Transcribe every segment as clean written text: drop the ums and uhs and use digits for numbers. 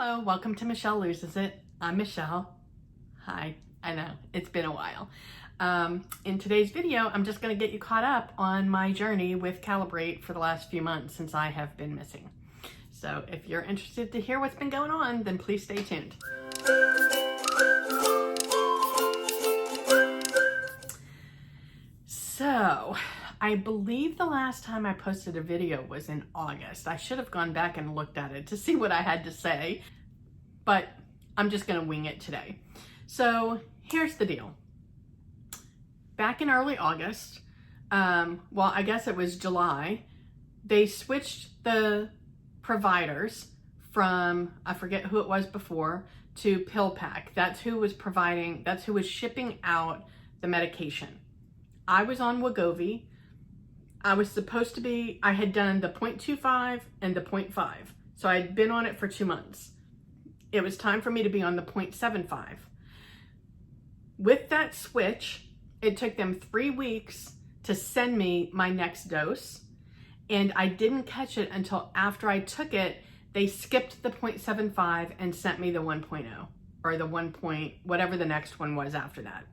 Hello, welcome to Michelle Loses It. I'm Michelle. Hi, I know, it's been a while. In today's video, I'm just going to get you caught up on my journey with Calibrate for the last few months since I have been missing. So if you're interested to hear what's been going on, then please stay tuned. So, I believe the last time I posted a video was in August. I should have gone back and looked at it to see what I had to say, but I'm just gonna wing it today. So here's the deal. Back in early August, well, I guess it was July, they switched the providers from, I forget who it was before, to PillPack. That's who was shipping out the medication. I was on Wegovy. I had done the 0.25 and the 0.5. So I'd been on it for 2 months. It was time for me to be on the 0.75. With that switch, it took them 3 weeks to send me my next dose. And I didn't catch it until after I took it. They skipped the 0.75 and sent me the 1.0 or the 1 point, whatever the next one was after that.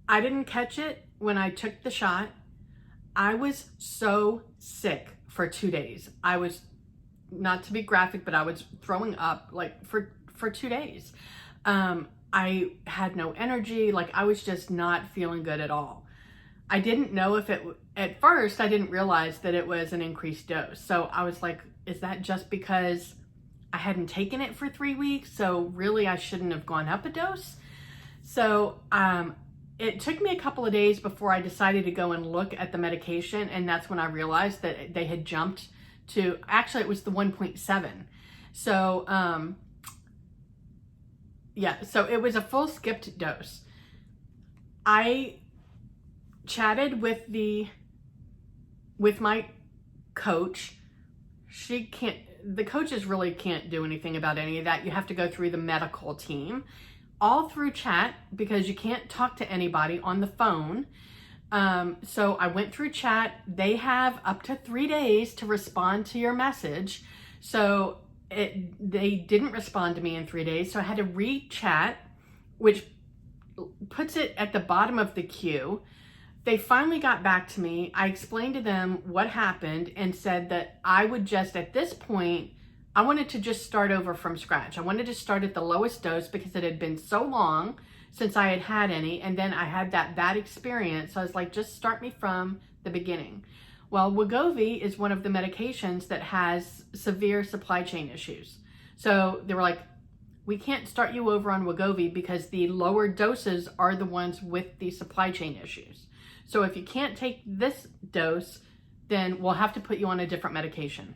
I didn't catch it when I took the shot. I was so sick for 2 days. I was, not to be graphic, but I was throwing up like for 2 days. I had no energy. Like I was just not feeling good at all. I didn't know if at first I didn't realize that it was an increased dose. So I was like, is that just because I hadn't taken it for 3 weeks? So really I shouldn't have gone up a dose. So, it took me a couple of days before I decided to go and look at the medication, and that's when I realized that they had jumped to, actually it was the 1.7. So, yeah, so it was a full skipped dose. I chatted with my coach. The coaches really can't do anything about any of that. You have to go through the medical team. All through chat, because you can't talk to anybody on the phone. So I went through chat. They have up to 3 days to respond to your message. So they didn't respond to me in 3 days. So I had to re-chat, which puts it at the bottom of the queue. They finally got back to me. I explained to them what happened and said that I would just, at this point, I wanted to just start over from scratch. I wanted to start at the lowest dose because it had been so long since I had had any, and then I had that bad experience. So I was like, just start me from the beginning. Well, Wegovy is one of the medications that has severe supply chain issues. So they were like, we can't start you over on Wegovy because the lower doses are the ones with the supply chain issues. So if you can't take this dose, then we'll have to put you on a different medication.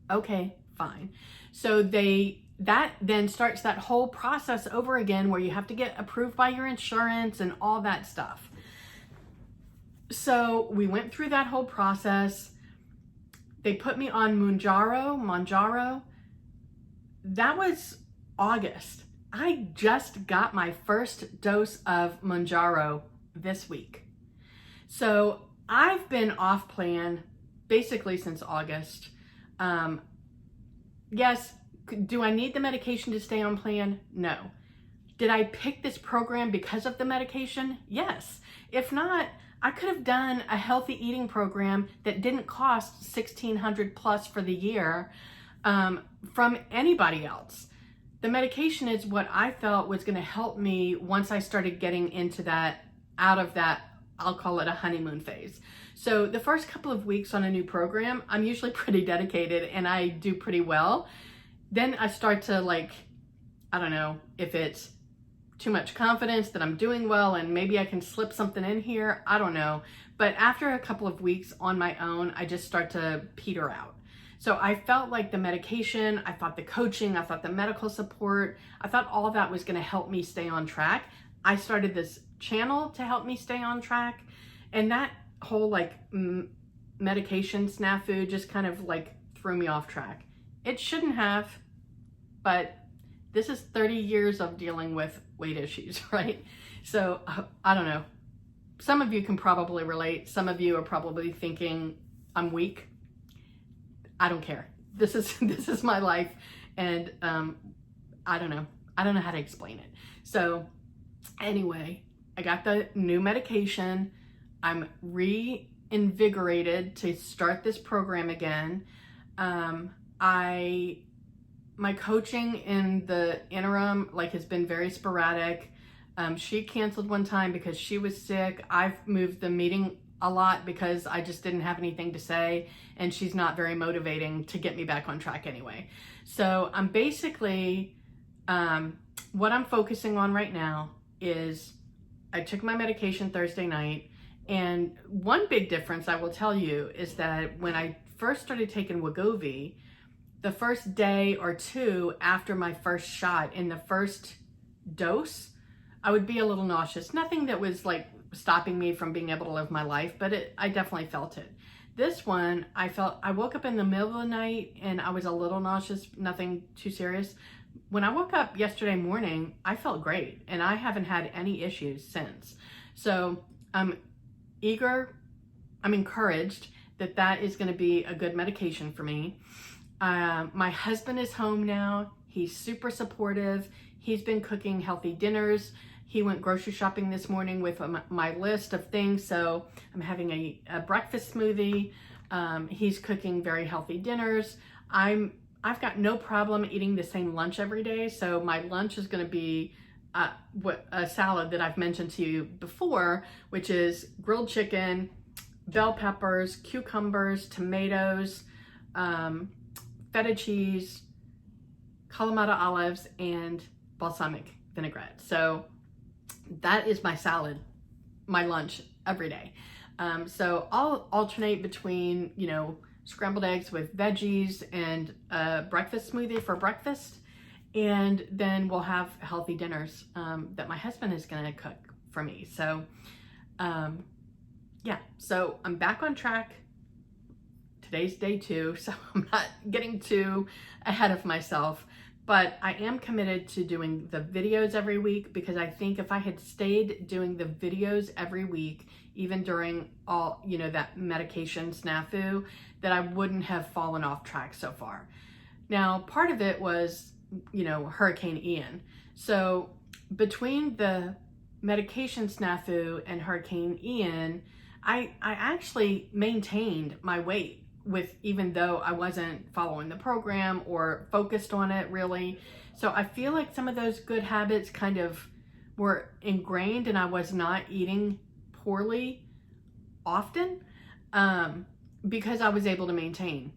Okay, fine. So that then starts that whole process over again where you have to get approved by your insurance and all that stuff. So we went through that whole process. They put me on Mounjaro. That was August. I just got my first dose of Mounjaro this week. So I've been off plan basically since August. Yes, do I need the medication to stay on plan? No. Did I pick this program because of the medication? Yes. If not, I could have done a healthy eating program that didn't cost $1,600 plus for the year from anybody else. The medication is what I felt was going to help me once I started getting into that, out of that, I'll call it a honeymoon phase. So the first couple of weeks on a new program, I'm usually pretty dedicated and I do pretty well. Then I start to like, I don't know if it's too much confidence that I'm doing well and maybe I can slip something in here. I don't know. But after a couple of weeks on my own, I just start to peter out. So I felt like the medication, I thought the coaching, I thought the medical support, I thought all of that was going to help me stay on track. I started this channel to help me stay on track, and that whole like medication snafu just kind of like threw me off track. It shouldn't have, but this is 30 years of dealing with weight issues, right? So I don't know. Some of you can probably relate. Some of you are probably thinking I'm weak. I don't care. this is my life, and I don't know how to explain it. So anyway, I got the new medication. I'm reinvigorated to start this program again. My coaching in the interim has been very sporadic. She canceled one time because she was sick. I've moved the meeting a lot because I just didn't have anything to say, and she's not very motivating to get me back on track anyway. So I'm basically, what I'm focusing on right now is I took my medication Thursday night, and one big difference I will tell you is that when I first started taking Wegovy, the first day or two after my first shot in the first dose, I would be a little nauseous. Nothing that was stopping me from being able to live my life, but I definitely felt it. This one, I woke up in the middle of the night and I was a little nauseous, nothing too serious. When I woke up yesterday morning, I felt great, and I haven't had any issues since. So I'm encouraged that is going to be a good medication for me. My husband is home now. He's super supportive. He's been cooking healthy dinners. He went grocery shopping this morning with my list of things. So I'm having a breakfast smoothie. He's cooking very healthy dinners. I've got no problem eating the same lunch every day. So my lunch is going to be a salad that I've mentioned to you before, which is grilled chicken, bell peppers, cucumbers, tomatoes, feta cheese, Kalamata olives, and balsamic vinaigrette. So that is my salad, my lunch every day. So I'll alternate between, scrambled eggs with veggies and a breakfast smoothie for breakfast. And then we'll have healthy dinners that my husband is going to cook for me. So, so I'm back on track. Today's day 2, so I'm not getting too ahead of myself, but I am committed to doing the videos every week, because I think if I had stayed doing the videos every week, even during all, that medication snafu, that I wouldn't have fallen off track so far. Now, part of it was, Hurricane Ian. So between the medication snafu and Hurricane Ian, I actually maintained my weight, even though I wasn't following the program or focused on it really. So I feel like some of those good habits kind of were ingrained, and I was not eating poorly often because I was able to maintain.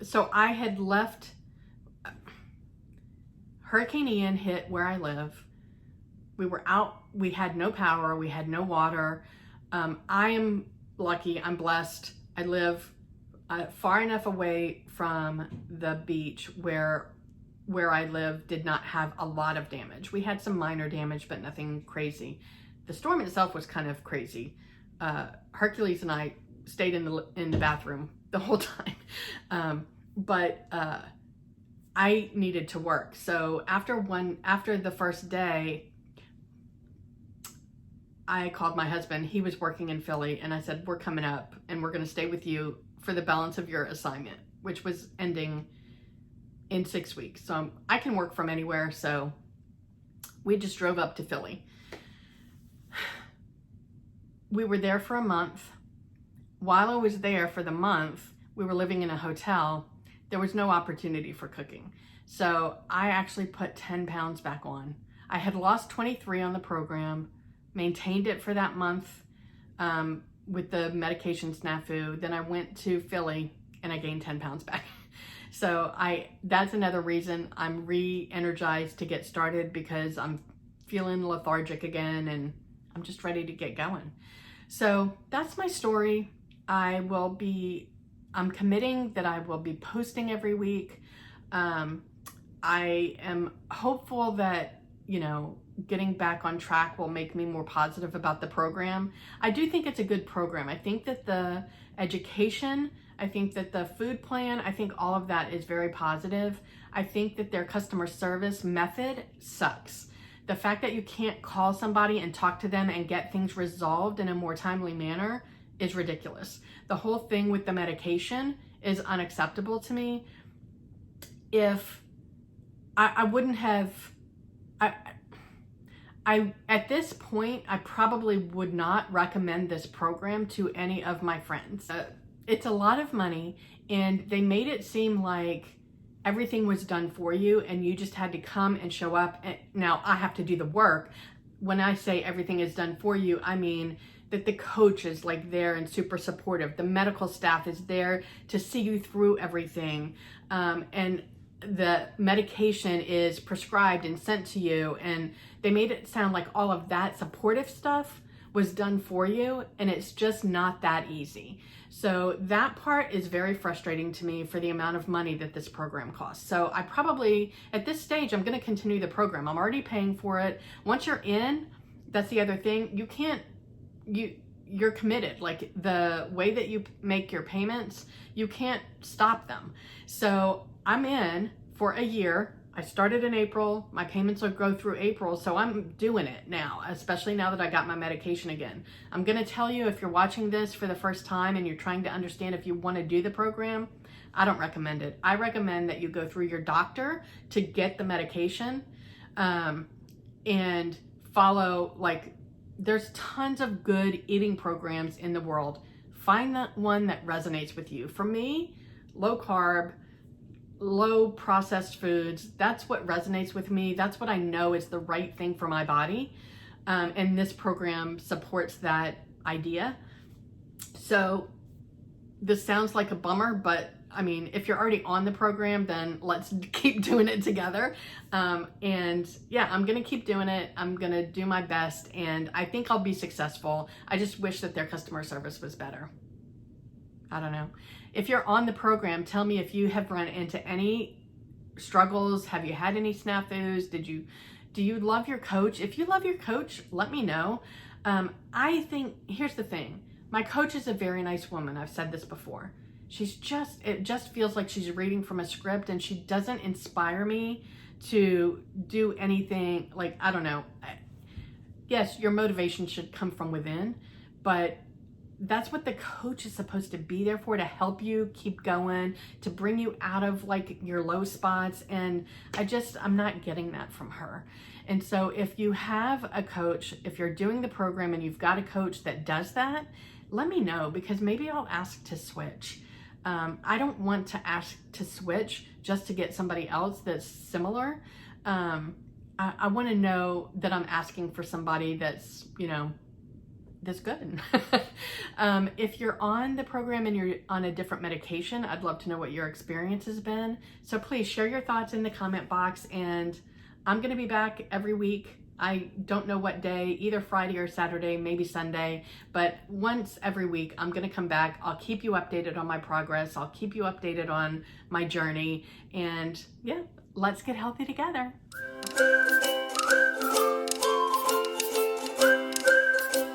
So I had left, Hurricane Ian hit where I live. We were out, we had no power, we had no water. I am lucky, I'm blessed. I live far enough away from the beach where I live did not have a lot of damage. We had some minor damage, but nothing crazy. The storm itself was kind of crazy. Hercules and I stayed in the bathroom the whole time. But I needed to work. So after the first day, I called my husband. He was working in Philly, and I said, we're coming up and we're going to stay with you for the balance of your assignment, which was ending in 6 weeks. So I can work from anywhere. So we just drove up to Philly. We were there for a month. While I was there for the month, we were living in a hotel. There was no opportunity for cooking. So I actually put 10 pounds back on. I had lost 23 on the program, maintained it for that month with the medication snafu. Then I went to Philly and I gained 10 pounds back. So that's another reason I'm re-energized to get started, because I'm feeling lethargic again and I'm just ready to get going. So that's my story. I'm committing that I will be posting every week. I am hopeful that, getting back on track will make me more positive about the program. I do think it's a good program. I think that the education, I think that the food plan, I think all of that is very positive. I think that their customer service method sucks. The fact that you can't call somebody and talk to them and get things resolved in a more timely manner is ridiculous. The whole thing with the medication is unacceptable to me. If I wouldn't have, I at this point, I probably would not recommend this program to any of my friends. It's a lot of money, and they made it seem like everything was done for you and you just had to come and show up. And now I have to do the work. When I say everything is done for you, I mean that the coach is like there and super supportive. The medical staff is there to see you through everything. And the medication is prescribed and sent to you. And they made it sound like all of that supportive stuff was done for you, and it's just not that easy. So that part is very frustrating to me for the amount of money that this program costs. So I probably, at this stage, I'm going to continue the program. I'm already paying for it. Once you're in, that's the other thing. You're committed. Like the way that you make your payments, you can't stop them. So I'm in for a year. I started in April. My payments will go through April, so I'm doing it now, especially now that I got my medication again. I'm going to tell you, if you're watching this for the first time and you're trying to understand if you want to do the program, I don't recommend it. I recommend that you go through your doctor to get the medication, and follow, like, there's tons of good eating programs in the world. Find that one that resonates with you. For me, low carb, low processed foods, that's what resonates with me. That's what I know is the right thing for my body. And this program supports that idea. So this sounds like a bummer, but I mean, if you're already on the program, then let's keep doing it together. And yeah, I'm going to keep doing it. I'm going to do my best, and I think I'll be successful. I just wish that their customer service was better. I don't know. If you're on the program, tell me if you have run into any struggles. Have you had any snafus? Do you love your coach? If you love your coach, let me know. I think, here's the thing. My coach is a very nice woman. I've said this before. It just feels like she's reading from a script, and she doesn't inspire me to do anything. Like, I don't know. Yes, your motivation should come from within, but that's what the coach is supposed to be there for, to help you keep going, to bring you out of like your low spots. And I'm not getting that from her. And so if you have a coach, if you're doing the program and you've got a coach that does that, let me know, because maybe I'll ask to switch. I don't want to ask to switch just to get somebody else that's similar. I want to know that I'm asking for somebody that's, that's good. If you're on the program and you're on a different medication, I'd love to know what your experience has been. So please share your thoughts in the comment box, and I'm going to be back every week. I don't know what day, either Friday or Saturday, maybe Sunday, but once every week I'm going to come back. I'll keep you updated on my progress. I'll keep you updated on my journey, and yeah, let's get healthy together.